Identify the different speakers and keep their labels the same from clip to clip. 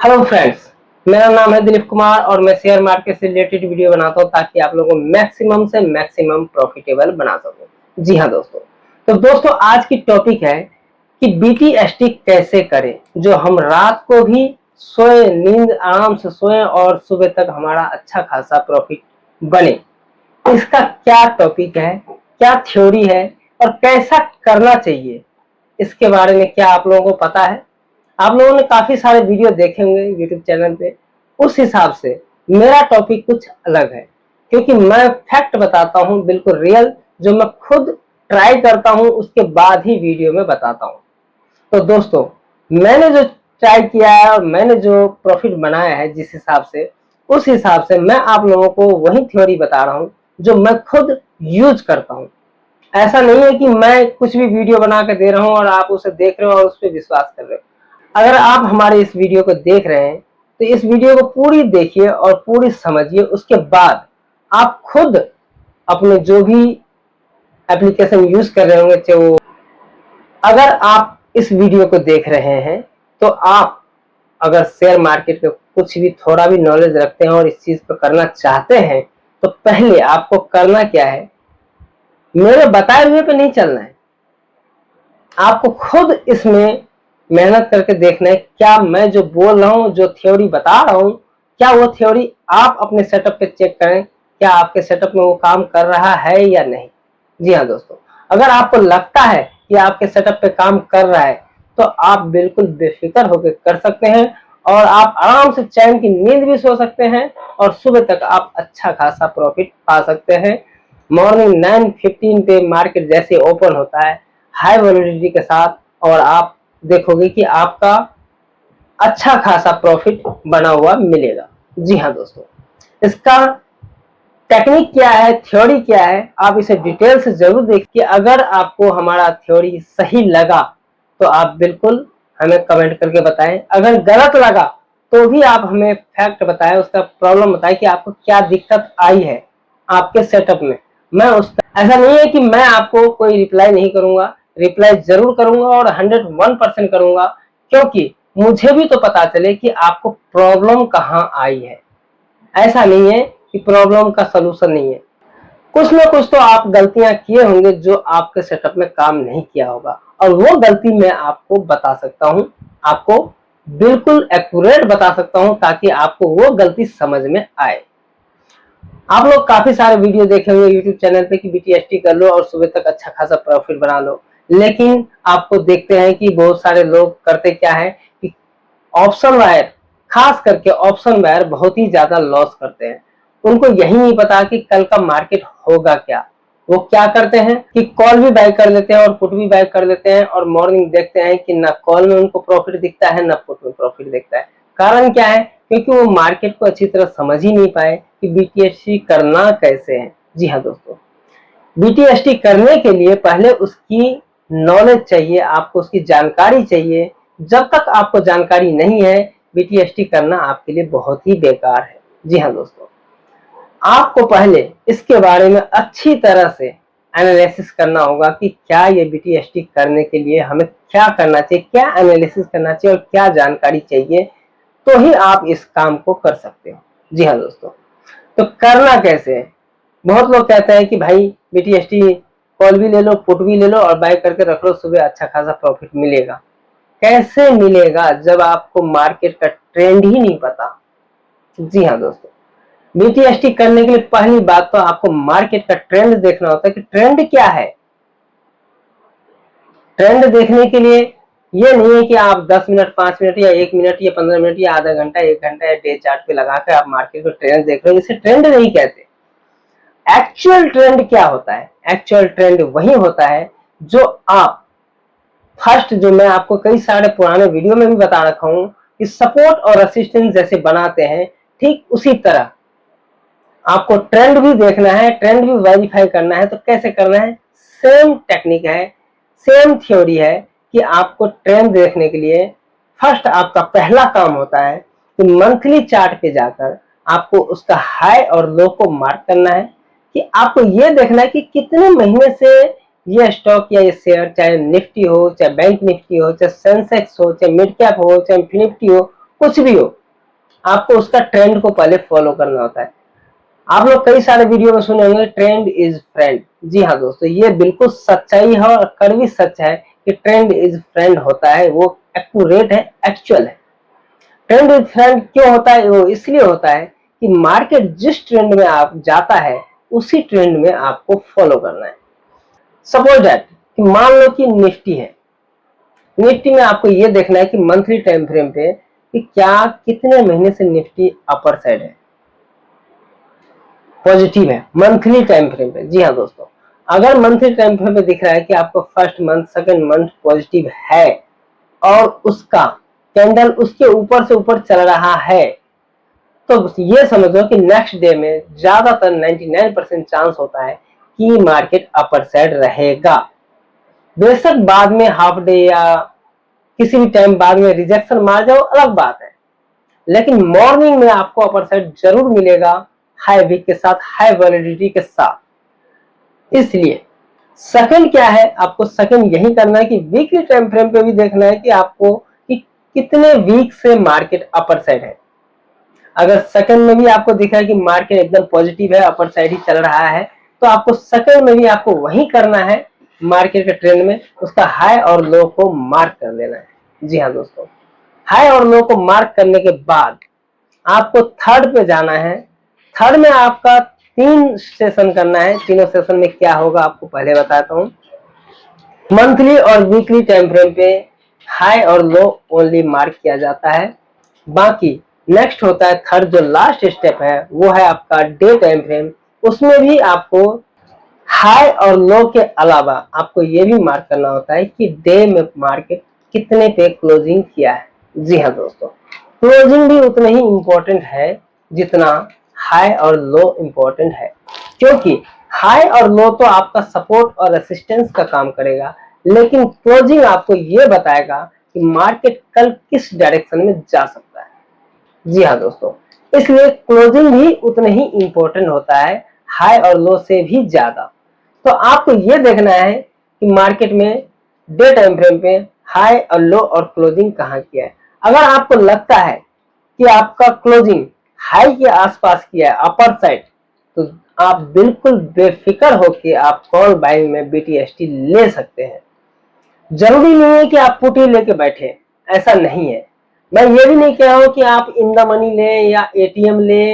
Speaker 1: Hello friends, मेरा नाम है दिलीप कुमार और मैं शेयर मार्केट से रिलेटेड वीडियो बनाता हूं ताकि आप लोगों को मैक्सिमम से मैक्सिमम प्रॉफिटेबल बना सकूं। जी हाँ दोस्तों, तो दोस्तों आज की टॉपिक है कि बीटीएसटी कैसे करें जो हम रात को भी सोए, नींद आराम से सोए और सुबह तक हमारा अच्छा खासा प्रॉफिट बने। इसका क्या टॉपिक है, क्या थ्योरी है और कैसा करना चाहिए, इसके बारे में क्या आप लोगों को पता है? आप लोगों ने काफी सारे वीडियो देखे होंगे यूट्यूब चैनल पे। उस हिसाब से मेरा टॉपिक कुछ अलग है, क्योंकि मैं फैक्ट बताता हूं, बिल्कुल रियल, जो मैं खुद ट्राई करता हूं उसके बाद ही वीडियो में बताता हूं। तो दोस्तों, मैंने जो ट्राई किया है और मैंने जो प्रॉफिट बनाया है जिस हिसाब से, उस हिसाब से मैं आप लोगों को वही थ्योरी बता रहा हूं जो मैं खुद यूज करता हूं। ऐसा नहीं है कि मैं कुछ भी वीडियो बना के दे रहा हूं और आप उसे देख रहे हो और उस पर विश्वास कर रहे हो। अगर आप हमारे इस वीडियो को देख रहे हैं तो इस वीडियो को पूरी देखिए और पूरी समझिए। उसके बाद आप खुद अपने जो भी एप्लीकेशन यूज कर रहे होंगे, चाहे वो, अगर आप इस वीडियो को देख रहे हैं तो आप अगर शेयर मार्केट में कुछ भी थोड़ा भी नॉलेज रखते हैं और इस चीज को करना चाहते हैं, तो पहले आपको करना क्या है, मेरे बताए हुए पे नहीं चलना है। आपको खुद इसमें मेहनत करके देखना है, क्या मैं जो बोल रहा हूँ, जो थ्योरी बता रहा हूँ, क्या वो थ्योरी आप अपने सेटअप पे चेक करें, क्या आपके सेटअप में वो काम कर रहा है या नहीं। जी हाँ दोस्तों, अगर आपको लगता है कि आपके सेटअप पे काम कर रहा है तो आप बिल्कुल बेफिक्र होकर कर सकते हैं और आप आराम से चैन की नींद भी सो सकते हैं और सुबह तक आप अच्छा खासा प्रॉफिट पा सकते हैं। मॉर्निंग 9:15 पे मार्केट जैसे ओपन होता है हाई वॉलेटिलिटी के साथ, और आप देखोगे कि आपका अच्छा खासा प्रॉफिट बना हुआ मिलेगा। जी हाँ दोस्तों, इसका टेक्निक क्या है, थ्योरी क्या है, आप इसे डिटेल से जरूर देखिए। अगर आपको हमारा थ्योरी सही लगा तो आप बिल्कुल हमें कमेंट करके बताएं। अगर गलत लगा तो भी आप हमें फैक्ट बताएं, उसका प्रॉब्लम बताएं कि आपको क्या दिक्कत आई है आपके सेटअप में। मैं उसका, ऐसा नहीं है कि मैं आपको कोई रिप्लाई नहीं करूंगा, रिप्लाई जरूर करूंगा और 101% करूंगा, क्योंकि मुझे भी तो पता चले कि आपको प्रॉब्लम कहाँ आई है। ऐसा नहीं है कि प्रॉब्लम का सलूशन नहीं है। कुछ ना कुछ तो आप गलतियां किए होंगे जो आपके सेटअप में काम नहीं किया होगा, और वो गलती मैं आपको बता सकता हूं, आपको बिल्कुल एक्यूरेट बता सकता हूं ताकि आपको वो गलती समझ में आए। आप लोग काफी सारे वीडियो देखे होंगे यूट्यूब चैनल पे कि बीटीएसटी कर लो और सुबह तक अच्छा खासा प्रॉफिट बना लो, लेकिन आपको देखते हैं कि बहुत सारे लोग करते क्या है कि ऑप्शन वायर, खास करके ऑप्शन वायर बहुत ही ज्यादा लॉस करते हैं। उनको यही नहीं पता कि कल का मार्केट होगा क्या। वो क्या करते हैं कि कॉल भी बाय कर लेते हैं और पुट भी बाय कर लेते हैं, और मॉर्निंग देखते हैं कि ना कॉल में उनको प्रॉफिट दिखता है ना पुट में प्रॉफिट दिखता है। कारण क्या है? क्योंकि वो मार्केट को अच्छी तरह समझ ही नहीं पाए कि बीटीएसटी करना कैसे है। जी हाँ दोस्तों, बीटीएसटी करने के लिए पहले उसकी नॉलेज चाहिए, आपको उसकी जानकारी चाहिए। जब तक आपको जानकारी नहीं है, बीटीएसटी करना आपके लिए बहुत ही बेकार है। जी हाँ दोस्तों, आपको पहले इसके बारे में अच्छी तरह से एनालिसिस करना होगा कि क्या ये बीटीएसटी करने के लिए हमें क्या करना चाहिए, क्या एनालिसिस करना चाहिए और क्या जानकारी चाहिए, तो ही आप इस काम को कर सकते हो। जी हाँ दोस्तों, तो करना कैसे है? बहुत लोग कहते हैं कि भाई बीटीएसटी कॉल भी ले लो, पुट भी ले लो और बाय करके रख लो, सुबह अच्छा खासा प्रॉफिट मिलेगा। कैसे मिलेगा जब आपको मार्केट का ट्रेंड ही नहीं पता? जी हाँ दोस्तों, बीटीएसटी करने के लिए पहली बात तो आपको मार्केट का ट्रेंड देखना होता है कि ट्रेंड क्या है। ट्रेंड देखने के लिए ये नहीं है कि आप 10 मिनट, 5 मिनट या 1 मिनट या 15 मिनट या आधा घंटा, 1 घंटा या डे चार्ट पे लगाकर आप मार्केट को ट्रेंड देख रहे हो, इसे ट्रेंड नहीं कहते। एक्चुअल ट्रेंड क्या होता है? एक्चुअल ट्रेंड वही होता है जो आप फर्स्ट, जो मैं आपको कई सारे पुराने वीडियो में भी बता रखा हूं कि सपोर्ट और रेसिस्टेंस जैसे बनाते हैं, ठीक उसी तरह आपको ट्रेंड भी देखना है, ट्रेंड भी वेरीफाई करना है। तो कैसे करना है? सेम टेक्निक है, सेम थ्योरी है कि आपको ट्रेंड देखने के लिए फर्स्ट आपका पहला काम होता है कि मंथली चार्ट पे जाकर आपको उसका हाई और लो को मार्क करना है। कि आपको ये देखना है कि कितने महीने से ये स्टॉक या ये शेयर, चाहे निफ्टी हो, चाहे बैंक निफ्टी हो, चाहे सेंसेक्स हो, चाहे मिड कैप हो, चाहे निफ्टी हो, कुछ भी हो, आपको उसका ट्रेंड को पहले फॉलो करना होता है। आप लोग कई सारे वीडियो में सुने होंगे ट्रेंड इज फ्रेंड। जी हाँ दोस्तों, ये बिल्कुल सच्चाई है और कड़वी सच है कि ट्रेंड इज फ्रेंड होता है, वो एक्यूरेट है, एक्चुअल है। ट्रेंड इज फ्रेंड क्यों होता है? वो इसलिए होता है कि मार्केट जिस ट्रेंड में आप जाता है उसी ट्रेंड में आपको फॉलो करना है। सपोज दैट कि मान लो कि निफ्टी है, निफ्टी में आपको ये देखना है कि मंथली टाइम फ्रेम पे कि क्या कितने महीने से निफ्टी अपर साइड है, पॉजिटिव है मंथली टाइम फ्रेम पे। जी हाँ दोस्तों, अगर मंथली टाइम फ्रेम पे दिख रहा है कि आपको first month second month positive है और उसका कैंडल उसके ऊपर से ऊपर चल रहा है, तो ये समझो कि नेक्स्ट डे में ज्यादातर 99% चांस होता है कि मार्केट अपर साइड रहेगा। बेशक बाद में हाफ डे या किसी भी टाइम बाद में रिजेक्शन मार जाओ, अलग बात है, लेकिन मॉर्निंग में आपको अपर साइड जरूर मिलेगा, हाई वीक के साथ, हाई वैलिडिटी के साथ। इसलिए सेकंड क्या है, आपको सेकंड यही करना है कि वीकली टाइम फ्रेम पे भी देखना है कि आपको कि कितने वीक से मार्केट अपर साइड है। अगर सेकंड में भी आपको दिख रहा है कि मार्केट एकदम पॉजिटिव है, अपर साइड ही चल रहा है, तो आपको सेकंड में भी आपको वही करना है, मार्केट के ट्रेंड में उसका हाई और लो को मार्क कर लेना है। जी हाँ दोस्तों, हाई और लो को मार्क करने के बाद आपको थर्ड पे जाना है। थर्ड में आपका 3 सेशन करना है। तीनों सेशन में क्या होगा आपको पहले बताता हूँ। मंथली और वीकली टाइम फ्रेम पे हाई और लो ओनली मार्क किया जाता है। बाकी नेक्स्ट होता है थर्ड, जो लास्ट स्टेप है वो है आपका डे टाइम फ्रेम। उसमें भी आपको हाई और लो के अलावा आपको ये भी मार्क करना होता है कि डे में मार्केट कितने पे क्लोजिंग किया है। जी हाँ दोस्तों, क्लोजिंग भी उतना ही इंपॉर्टेंट है जितना हाई और लो इंपॉर्टेंट है, क्योंकि हाई और लो तो आपका सपोर्ट और रेसिस्टेंस का काम करेगा, लेकिन क्लोजिंग आपको ये बताएगा कि मार्केट कल किस डायरेक्शन में जा सकता है। जी हाँ दोस्तों, इसलिए क्लोजिंग भी उतना ही इंपॉर्टेंट होता है, हाई और लो से भी ज्यादा। तो आपको ये देखना है कि मार्केट में डे टाइम फ्रेम पे हाई और लो और क्लोजिंग कहाँ किया है। अगर आपको लगता है कि आपका क्लोजिंग हाई के आसपास किया है अपर साइड, तो आप बिल्कुल बेफिक्र होकर आप कॉल बाइंग में BTST ले सकते हैं। जरूरी नहीं है कि आप पुट ही लेके बैठे, ऐसा नहीं है। मैं ये भी नहीं कह रहा हूं कि आप इन द मनी ले या ATM ले,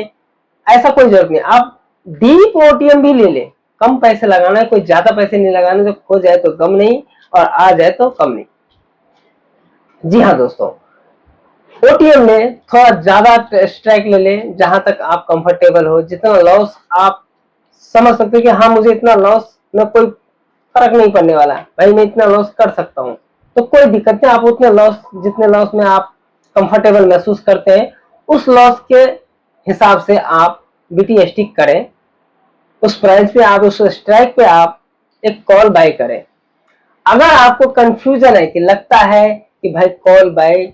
Speaker 1: ऐसा कोई जरूरत नहीं। आप डीप OTM भी ले ले, कम पैसे लगाना है, कोई ज्यादा पैसे नहीं लगाने, तो खो जाए तो गम नहीं और आ जाए तो कम नहीं। जी हाँ दोस्तों, OTM में थोड़ा ज्यादा स्ट्राइक ले ले, जहां तक आप कंफर्टेबल हो, जितना लॉस आप समझ सकते हो कि हाँ मुझे इतना लॉस में कोई फर्क नहीं पड़ने वाला है, भाई मैं इतना लॉस कर सकता हूँ, तो कोई दिक्कत नहीं। आप उतने लॉस, जितने लॉस में आप कंफर्टेबल महसूस करते हैं, उस लॉस के हिसाब से आप BTST करें, उस प्राइस पे आप, उस स्ट्राइक पे आप एक कॉल बाय करें। अगर आपको कंफ्यूजन है कि लगता है कि भाई कॉल बाय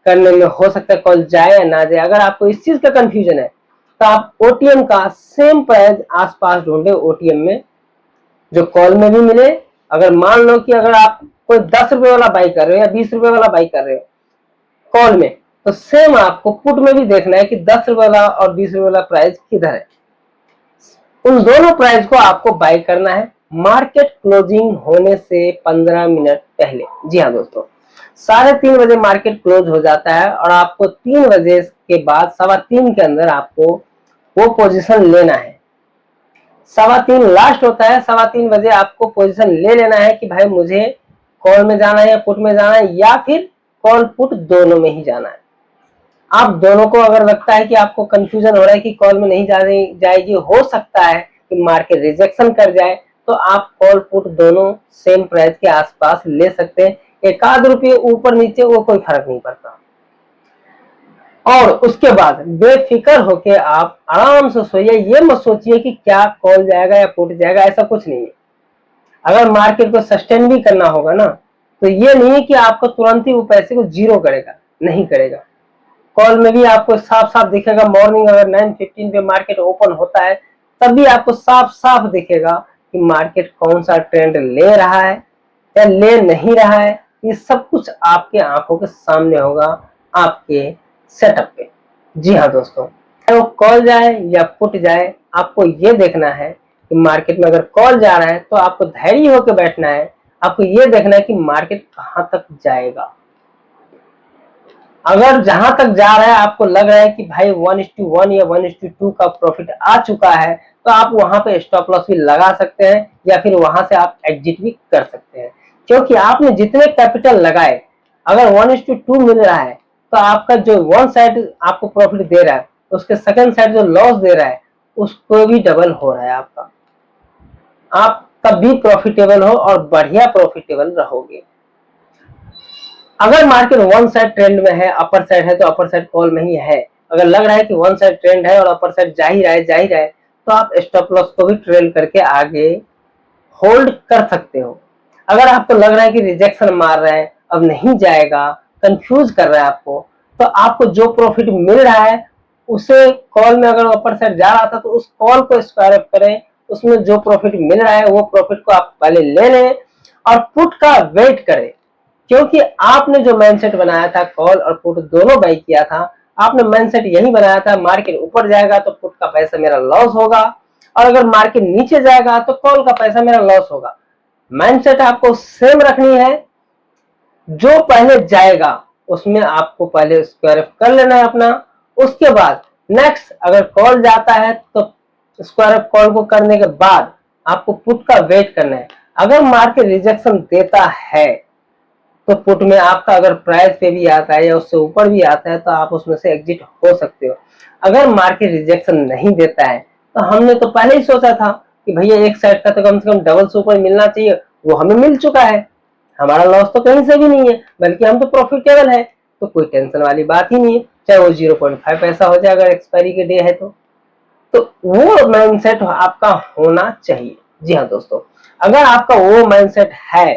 Speaker 1: करने में हो सकता है कॉल जाए या ना जाए, अगर आपको इस चीज का कंफ्यूजन है, तो आप OTM का सेम प्राइस आसपास ढूंढे OTM में, जो कॉल में भी मिले। अगर मान लो कि अगर आप कोई 10 रुपए वाला बाई कर रहे हो या 20 रुपए वाला बाई कर रहे हो कॉल में, तो सेम आपको पुट में भी देखना है कि 10 रुपए वाला और 20 रुपए वाला प्राइस किधर है। उन दोनों प्राइस को आपको बाई करना है मार्केट क्लोजिंग होने से 15 मिनट पहले। जी हाँ दोस्तों, 3:30 बजे मार्केट क्लोज हो जाता है और आपको 3 बजे के बाद 3:15 के अंदर आपको वो पोजीशन लेना है। 3:15 लास्ट होता है, 3:15 बजे आपको पोजीशन ले लेना है कि भाई मुझे कॉल में जाना है या पुट में जाना है, या फिर कॉल पुट दोनों में ही जाना है। आप दोनों को, अगर लगता है कि आपको कंफ्यूजन हो रहा है कि कॉल में नहीं जाएगी, हो सकता है कि मार्केट रिजेक्शन कर जाए, तो आप कॉल पुट दोनों सेम प्राइस के आसपास ले सकते हैं। एक आध रुपये ऊपर नीचे वो कोई फर्क नहीं पड़ता। और उसके बाद बेफिक्र होके आप आराम से सोइए। ये मत सोचिए कि क्या कॉल जाएगा या पुट जाएगा, ऐसा कुछ नहीं है। अगर मार्केट को सस्टेन भी करना होगा ना, तो ये नहीं है कि आपको तुरंत ही वो पैसे को जीरो करेगा, नहीं करेगा। कॉल में भी आपको साफ साफ दिखेगा, मॉर्निंग अगर 9:15 पे मार्केट ओपन होता है, तब भी आपको साफ साफ दिखेगा कि मार्केट कौन सा ट्रेंड ले रहा है या ले नहीं रहा है। ये सब कुछ आपके आंखों के सामने होगा, आपके सेटअप पे। जी हाँ दोस्तों, चाहे वो कॉल जाए या पुट जाए, आपको ये देखना है कि मार्केट में अगर कॉल जा रहा है तो आपको धैर्य होकर बैठना है। आपको ये देखना है कि मार्केट कहां तक जाएगा। अगर जहां तक जा रहा है आपको लग रहा है कि भाई 1:1 या 1:2 का प्रॉफिट आ चुका है, तो आप वहां पे स्टॉप लॉस भी लगा सकते हैं या फिर वहां से आप एग्जिट भी कर सकते हैं। क्योंकि आपने जितने कैपिटल लगाए, अगर 1:2 मिल रहा है तो आपका जो वन साइड आपको प्रॉफिट दे रहा है, उसके सेकंड साइड जो लॉस दे रहा है उसको भी डबल हो रहा है आपका। आप तब भी प्रॉफिटेबल हो और बढ़िया प्रॉफिटेबल रहोगे। अगर मार्केट वन साइड ट्रेंड में है, अपर साइड है, तो अपर साइड कॉल में ही है। अगर लग रहा है कि वन साइड ट्रेंड है और अपर साइड जा ही रहा है, तो आप स्टॉप लॉस को भी ट्रेल करके आगे होल्ड कर सकते हो। अगर आपको लग रहा है कि रिजेक्शन मार रहा है, अब नहीं जाएगा, कंफ्यूज कर रहा है आपको, तो आपको जो प्रॉफिट मिल रहा है उसे, कॉल में अगर अपर साइड जा रहा था तो उस कॉल को स्क्वायर अप करें, उसमें जो प्रॉफिट मिल रहा है वो प्रॉफिट को आप पहले ले लें और पुट का वेट करें। क्योंकि आपने जो माइंडसेट बनाया था, कॉल और पुट दोनों बाई किया था, आपने माइंडसेट यही बनाया था मार्केट ऊपर जाएगा तो पुट का पैसा मेरा लॉस होगा, और अगर मार्केट नीचे जाएगा तो कॉल का पैसा मेरा लॉस होगा। माइंडसेट आपको सेम रखनी है। जो पहले जाएगा उसमें आपको पहले स्क्वायर अप कर लेना है अपना। उसके बाद नेक्स्ट अगर कॉल जाता है तो स्क्वायर अप कॉल को करने के बाद आपको पुट का वेट करना है। अगर मार्केट रिजेक्शन देता है तो पुट में आपका अगर प्राइस पे भी आता है या उससे ऊपर भी आता है तो आप उसमें से एग्जिट हो सकते हो। अगर मार्केट रिजेक्शन नहीं देता है तो हमने तो पहले ही सोचा था कि भैया एक साइड का तो कम से कम डबल से ऊपर मिलना चाहिए, वो हमें मिल चुका है, हमारा लॉस तो कहीं से भी नहीं है, बल्कि हम तो प्रॉफिटेबल है। तो कोई टेंशन वाली बात ही नहीं है, चाहे वो 0.5 पैसा हो जाए अगर एक्सपायरी के डे है तो वो माइंडसेट आपका होना चाहिए। जी हाँ दोस्तों, अगर आपका वो माइंडसेट है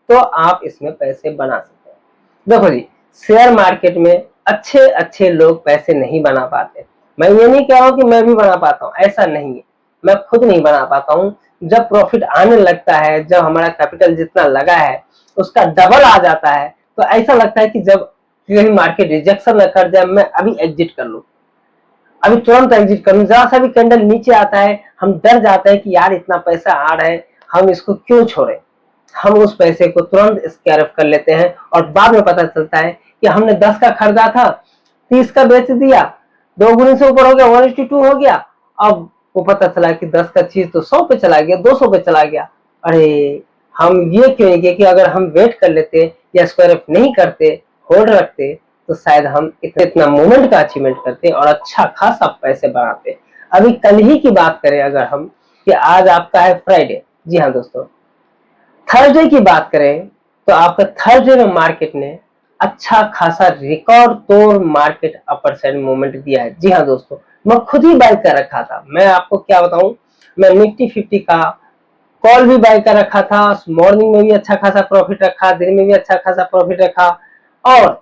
Speaker 1: तो आप इसमें पैसे बना सकते हैं। देखो जी, शेयर मार्केट में अच्छे अच्छे लोग पैसे नहीं बना पाते। मैं ये नहीं कह रहा हूं कि मैं भी बना पाता हूं, ऐसा नहीं है, मैं खुद नहीं बना पाता हूं। जब प्रॉफिट आने लगता है, जब हमारा कैपिटल जितना लगा है उसका डबल आ जाता है, तो ऐसा लगता है कि जब कहीं मार्केट रिजेक्शन न कर जाए, मैं अभी एग्जिट कर लूं, अभी तुरंत एग्जिट करूं। जरा सा भी कैंडल नीचे आता है हम डर जाते हैं कि यार इतना पैसा आ रहा है, हम इसको क्यों छोड़े। हम उस पैसे को तुरंत स्क्वायर अप कर लेते हैं और बाद में पता चलता है कि हमने 10 का खरीदा था, 30 का बेच दिया, 2 गुने से ऊपर हो गया, 1:2 हो गया। अब वो पता चला कि 10 का चीज तो 100 पे चला गया, 200 पे चला गया। अरे हम ये क्यों नहीं किए कि अगर हम वेट कर लेते या स्क्वायर अप नहीं करते, होल्ड रखते, तो शायद हम इतना मूवमेंट का अचीवमेंट करते और अच्छा खासा पैसे बनाते। अभी कल ही की बात करें अगर हम, कि आज आपका है फ्राइडे, जी हाँ दोस्तों, थर्सडे की बात करें तो आपका थर्सडे में मार्केट ने अच्छा खासा रिकॉर्ड तोड़ मार्केट अपर साइड मूवमेंट दिया है। जी हाँ दोस्तों, मैं खुद ही बाय कर रखा था। मैं आपको क्या बताऊं, मैं निफ्टी 50 का कॉल भी बाय कर रखा था, मॉर्निंग में भी अच्छा खासा प्रॉफिट रखा, दिन में भी अच्छा खासा प्रॉफिट रखा। और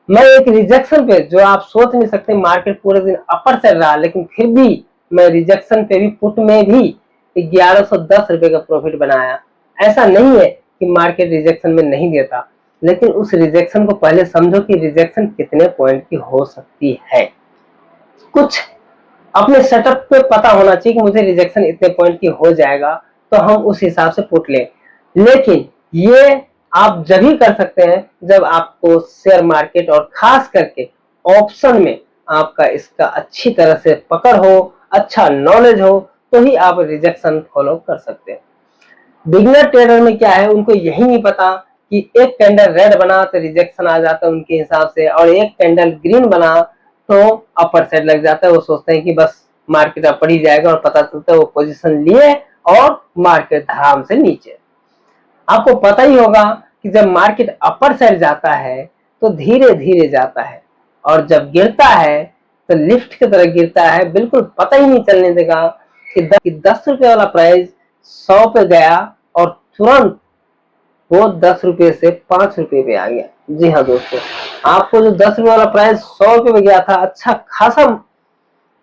Speaker 1: मैं एक रिजेक्शन पे, जो आप सोच नहीं सकते, मार्केट पूरे दिन अपर साइड रहा लेकिन फिर भी मैं रिजेक्शन पे भी, पुट में भी 1110 रुपए का प्रॉफिट बनाया। ऐसा नहीं है कि मार्केट रिजेक्शन में नहीं देता, लेकिन उस रिजेक्शन को पहले समझो कि रिजेक्शन कितने पॉइंट की हो सकती है। कुछ अपने सेटअप पे पता होना चाहिए कि मुझे रिजेक्शन इतने पॉइंट की हो जाएगा, तो हम उस हिसाब से पुट लें। लेकिन ये आप जब ही कर सकते हैं जब आपको शेयर मार्केट और खास करके ऑप्शन में आपका इसका अच्छी तरह से पकड़ हो, अच्छा नॉलेज हो, तो ही आप रिजेक्शन फॉलो कर सकते हैं। बिगनर ट्रेडर में क्या है, उनको यही नहीं पता कि एक कैंडल रेड बना तो रिजेक्शन आ जाता है उनके हिसाब से, और एक कैंडल ग्रीन बना तो अपर साइड लग जाता है। वो सोचते हैं कि बस मार्केट अपर ही जाएगा, और पता चलता है वो पोजीशन लिए और मार्केट धड़ाम से नीचे। आपको पता ही होगा कि जब मार्केट अपर साइड जाता है तो धीरे धीरे जाता है, और जब गिरता है तो लिफ्ट की तरह गिरता है, बिल्कुल पता ही नहीं चलने देगा कि 10 रुपए वाला प्राइस 100 पे गया और तुरंत वो 10 रुपए से 5 रुपए पे आ गया। जी हाँ दोस्तों, आपको जो 10 रुपए वाला प्राइस 100 रुपए पे गया था, अच्छा खासा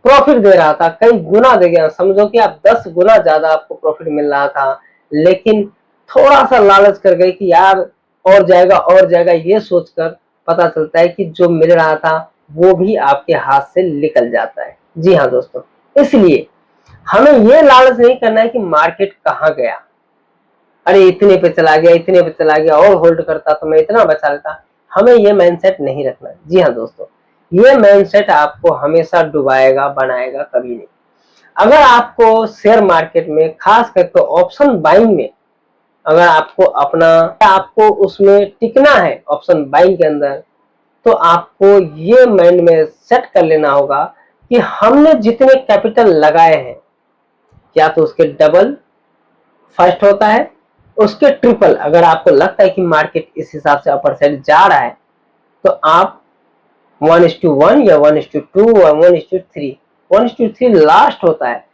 Speaker 1: प्रॉफिट दे रहा था, कई गुना दे गया, समझो कि आप 10 गुना ज्यादा आपको प्रॉफिट मिल रहा था। लेकिन थोड़ा सा लालच कर गई कि यार और जाएगा, ये सोचकर पता चलता है कि जो मिल रहा था वो भी आपके हाथ से निकल जाता है। जी हाँ दोस्तों, इसलिए हमें ये लालच नहीं करना है कि मार्केट कहाँ गया, अरे इतने पे चला गया, इतने पे चला गया, और होल्ड करता तो मैं इतना बचा लेता। हमें ये माइंडसेट नहीं रखना है। जी हाँ दोस्तों, ये माइंडसेट आपको हमेशा डुबाएगा, बनाएगा कभी नहीं। अगर आपको शेयर मार्केट में खास करके ऑप्शन बाइंग में अगर आपको उसमें टिकना है ऑप्शन बाइंग के अंदर, तो आपको ये माइंड में सेट कर लेना होगा कि हमने जितने कैपिटल लगाए हैं, क्या तो उसके डबल फर्स्ट होता है, उसके ट्रिपल। अगर आपको लगता है कि मार्केट इस हिसाब से अपर साइड जा रहा है, तो आप 1:1 या 1:2 या 1:3, 1:3 लास्ट होता है।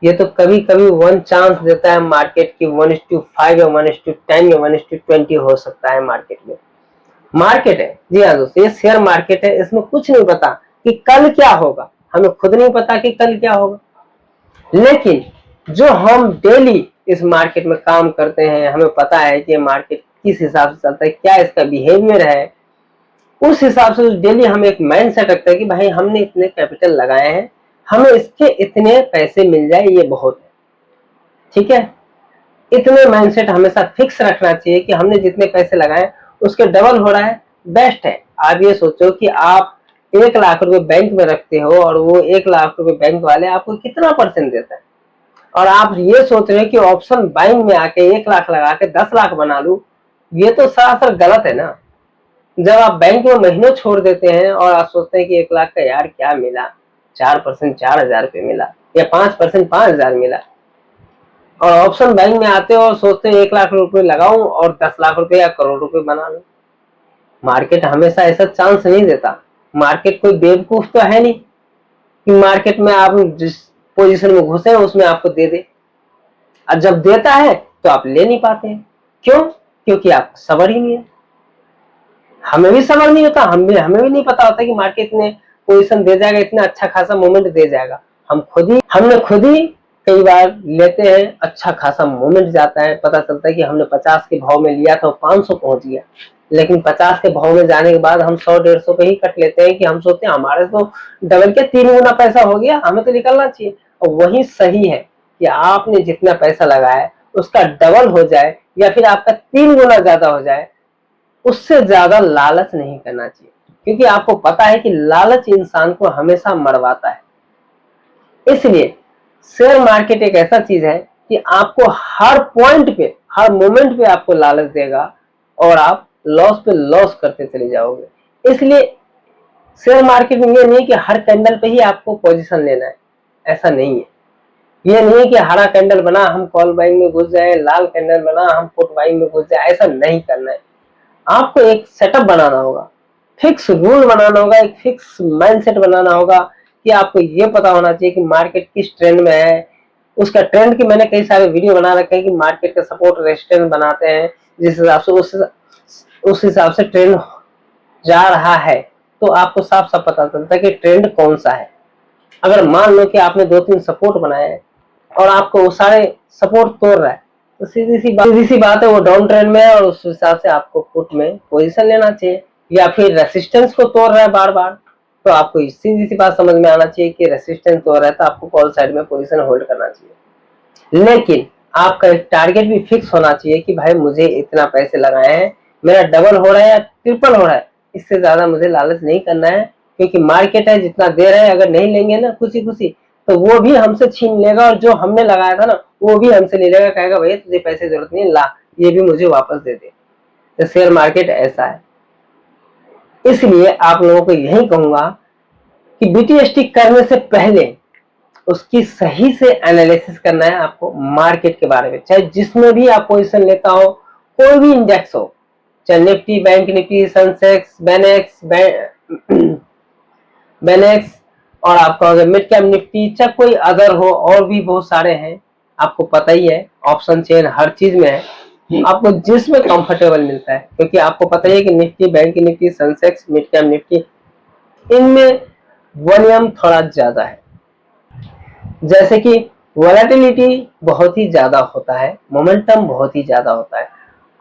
Speaker 1: ये तो कभी कभी वन चांस देता है मार्केट की 1:5 या 1:10 या 1:20 हो सकता है मार्केट में। मार्केट है, जी हाँ दोस्तों, ये शेयर मार्केट है, इसमें कुछ नहीं पता कि कल क्या होगा, हमें खुद नहीं पता कि कल क्या होगा। लेकिन जो हम डेली इस मार्केट में काम करते हैं, हमें पता है कि मार्केट किस हिसाब से चलता है, क्या इसका बिहेवियर है, उस हिसाब से डेली हम एक माइंड सेट रखते हैं कि भाई हमने इतने कैपिटल लगाए हैं, हमें इसके इतने पैसे मिल जाए, ये बहुत है। ठीक है, इतने माइंडसेट हमेशा फिक्स रखना चाहिए कि हमने जितने पैसे लगाए उसके डबल हो रहा है, बेस्ट है। आप ये सोचो कि आप 1 लाख रुपए बैंक में रखते हो और वो 1 लाख रुपए बैंक वाले आपको कितना परसेंट देता है, और आप ये सोच रहे हो कि ऑप्शन बाइंग में आके 1 लाख लगा के 10 लाख बना लूं, ये तो सरासर गलत है ना। जब आप बैंक में महीनों छोड़ देते हैं और आप सोचते हैं कि 1 लाख का यार क्या मिला, 4% 4,000 रुपये मिला, या 5% 5,000 मिला, और ऑप्शन बाइंग में आते हो और सोचते हैं 1 लाख रुपए लगाऊं और 10 लाख रुपए या करोड़ रुपए बना लूं। मार्केट हमेशा ऐसा चांस नहीं देता। मार्केट कोई बेवकूफ तो है नहीं कि मार्केट में आप जिस पोजीशन में घुसे हैं उसमें आपको दे दे, और जब देता है तो आप ले नहीं पाते हैं। क्यों? क्योंकि आप सबर ही नहीं है। हमें भी सबर नहीं होता, हमें भी नहीं पता होता कि मार्केट ने पोजीशन दे जाएगा, इतना अच्छा खासा मूवमेंट दे जाएगा। हमने खुद ही कई बार लेते हैं, अच्छा खासा मूवमेंट जाता है, पता चलता है कि हमने 50 के भाव में लिया था 500 पहुंच गया, लेकिन 50 के भाव में जाने के बाद हम 100-150 पे ही कट लेते हैं कि हम सोचते हैं हमारे तो डबल के 3 गुना पैसा हो गया, हमें तो निकलना चाहिए। और वही सही है कि आपने जितना पैसा लगाया उसका डबल हो जाए या फिर आपका 3 गुना ज्यादा हो जाए, उससे ज्यादा लालच नहीं करना चाहिए, क्योंकि आपको पता है कि लालच इंसान को हमेशा मरवाता है। इसलिए शेयर मार्केट एक ऐसा चीज है कि आपको हर पॉइंट पे, हर मोमेंट पे आपको लालच देगा और आप लॉस पे लॉस करते चले जाओगे। इसलिए शेयर मार्केट में ये नहीं कि हर कैंडल पे ही आपको पोजीशन लेना है, ऐसा नहीं है। ये नहीं है कि हरा कैंडल बना हम कॉल बाइंग में घुस जाए, लाल कैंडल बना हम पुट बाइंग में घुस जाए, ऐसा नहीं करना है। आपको एक सेटअप बनाना होगा, फिक्स रूल बनाना होगा, एक फिक्स माइंडसेट बनाना होगा कि आपको ये पता होना चाहिए कि मार्केट किस ट्रेंड में है। उसका ट्रेंड की मैंने कई सारे वीडियो बना रखे हैं कि मार्केट का सपोर्ट रेजिस्टेंस बनाते हैं, जिस हिसाब से उस हिसाब से ट्रेंड जा रहा है, तो आपको साफ साफ पता चलता है कि ट्रेंड कौन सा है। अगर मान लो कि आपने 2-3 सपोर्ट बनाए हैं और आपको वो सारे सपोर्ट तोड़ रहा है, तो सीधी सी बात है वो डाउन ट्रेंड में है, और उस हिसाब से आपको पुट में पोजीशन लेना चाहिए। या फिर रेसिस्टेंस को तोड़ रहा है बार बार, तो आपको सीधी सी बात समझ में आना चाहिए कि रेसिस्टेंस तोड़ रहा है, तो आपको कॉल साइड में पोजीशन होल्ड करना चाहिए। लेकिन आपका एक टारगेट भी फिक्स होना चाहिए कि भाई मुझे इतना पैसे लगाए हैं, मेरा डबल हो रहा है या ट्रिपल हो रहा है, इससे ज्यादा मुझे लालच नहीं करना है, क्योंकि मार्केट है जितना दे रहे हैं, अगर नहीं लेंगे ना खुशी खुशी, तो वो भी हमसे छीन लेगा, और जो हमने लगाया था ना वो भी हमसे ले लेगा, कहेगा भैया तुझे पैसे जरूरत नहीं, ला ये भी मुझे वापस दे दे। तो शेयर मार्केट ऐसा है। इसलिए आप लोगों को यही कहूंगा कि बीटीएसटी करने से पहले उसकी सही से एनालिसिस करना है आपको मार्केट के बारे में, चाहे जिसमें भी आप पोजीशन लेता हो, कोई भी इंडेक्स हो, चाहे निफ्टी, बैंक निफ्टी, सेंसेक्स, बेनेक्स, और आपका अगर मिड कैप निफ्टी, चाहे कोई अदर हो, और भी बहुत सारे हैं, आपको पता ही है ऑप्शन चेन हर चीज में है, आपको जिसमें कंफर्टेबल मिलता है, क्योंकि आपको पता ही है कि Nifty, bank Nifty, Sensex, mid cap Nifty, इनमें वॉल्यूम थोड़ा ज्यादा है, जैसे कि वोलेटिलिटी बहुत ही ज्यादा होता है, मोमेंटम बहुत ही ज्यादा होता है।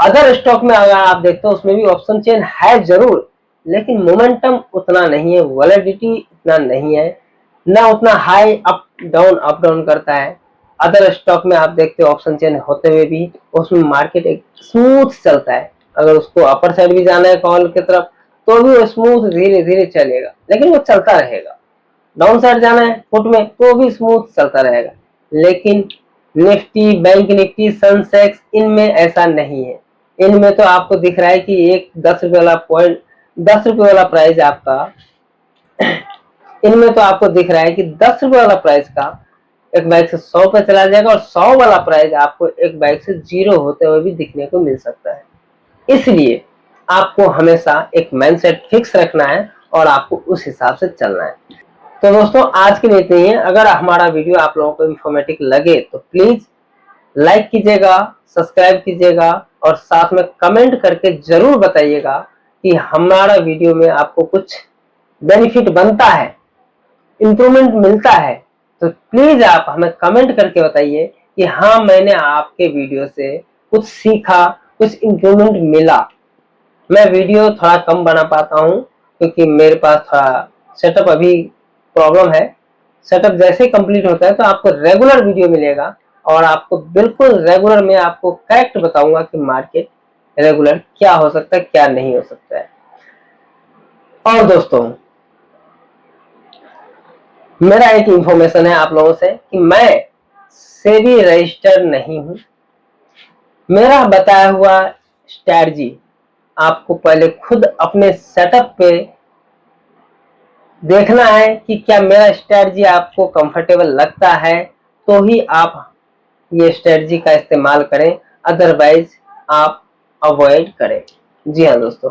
Speaker 1: अदर स्टॉक में अगर आप देखते हो उसमें भी ऑप्शन चेन है जरूर, लेकिन मोमेंटम उतना नहीं है, वॉलेटिलिटी इतना नहीं है, ना उतना हाई अप डाउन करता है। अदर स्टॉक में आप देखते हो ऑप्शन चेन होते हुए भी उसमें मार्केट एक स्मूथ चलता है। अगर उसको अपर साइड भी जाना है कॉल की तरफ तो भी वो स्मूथ धीरे धीरे चलेगा, लेकिन वो चलता रहेगा। डाउन साइड जाना है फुट में तो भी स्मूथ चलता रहेगा। लेकिन निफ्टी, बैंक निफ्टी, सेंसेक्स, इनमें ऐसा नहीं है। इनमें तो आपको दिख रहा है कि एक 10 रुपए वाला पॉइंट, 10 रुपए वाला प्राइस आपका इनमें तो आपको दिख रहा है कि 10 रुपए वाला प्राइस का एक बाइक से 100 पे चला जाएगा, और 100 वाला प्राइस आपको एक बाइक से 0 होते हुए भी दिखने को मिल सकता है। इसलिए आपको हमेशा एक माइंडसेट फिक्स रखना है और आपको उस हिसाब से चलना है। तो दोस्तों आज के लिए इतना ही है। अगर हमारा वीडियो आप लोगों को इंफॉर्मेटिव लगे तो प्लीज लाइक कीजिएगा, सब्सक्राइब कीजिएगा और साथ में कमेंट करके जरूर बताइएगा कि हमारा वीडियो में आपको कुछ बेनिफिट बनता है, इंप्रूवमेंट मिलता है। तो प्लीज आप हमें कमेंट करके बताइए कि हाँ मैंने आपके वीडियो से कुछ सीखा, कुछ इंप्रूवमेंट मिला। मैं वीडियो थोड़ा कम बना पाता हूँ क्योंकि मेरे पास थोड़ा सेटअप अभी प्रॉब्लम है। सेटअप जैसे ही कंप्लीट होता है तो आपको रेगुलर वीडियो मिलेगा और आपको बिल्कुल रेगुलर में आपको करेक्ट बताऊंगा कि मार्केट रेगुलर क्या हो सकता है, क्या नहीं हो सकता है। और दोस्तों मेरा एक इंफॉर्मेशन है आप लोगों से कि मैं सेबी रजिस्टर्ड नहीं हूं। मेरा बताया हुआ स्ट्रैटेजी आपको पहले खुद अपने सेटअप पे देखना है कि क्या मेरा स्ट्रैटेजी आपको कंफर्टेबल लगता है, तो ही आप ये स्ट्रैटेजी का इस्तेमाल करें, अदरवाइज आप अवॉइड करें। जी हाँ दोस्तों,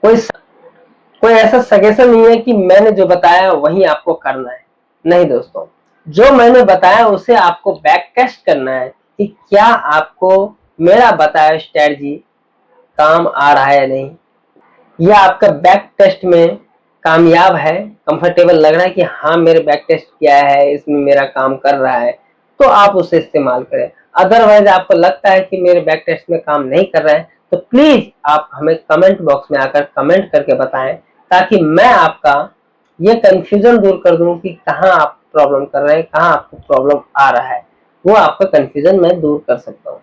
Speaker 1: कोई ऐसा सजेशन नहीं है कि मैंने जो बताया वही आपको करना है। नहीं दोस्तों, जो मैंने बताया उसे आपको बैक टेस्ट करना है कि क्या आपको मेरा बताया स्ट्रैटेजी काम आ रहा है या नहीं, या आपका बैक टेस्ट में कामयाब है, कंफर्टेबल लग रहा है कि हाँ मेरे बैक टेस्ट किया है इसमें मेरा काम कर रहा है, तो आप उसे इस्तेमाल करें। अदरवाइज आपको लगता है कि मेरे बैक टेस्ट में काम नहीं कर रहा है तो प्लीज आप हमें कमेंट बॉक्स में आकर कमेंट करके बताएं, ताकि मैं आपका ये कंफ्यूजन दूर कर दूं कि कहाँ आप प्रॉब्लम कर रहे हैं, कहाँ आपको प्रॉब्लम आ रहा है, वो आपका कंफ्यूजन मैं दूर कर सकता हूँ।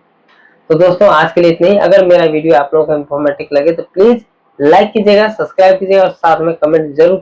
Speaker 1: तो दोस्तों आज के लिए इतना ही। अगर मेरा वीडियो आप लोगों को इंफॉर्मेटिव लगे तो प्लीज लाइक कीजिएगा, सब्सक्राइब कीजिएगा और साथ में कमेंट जरूर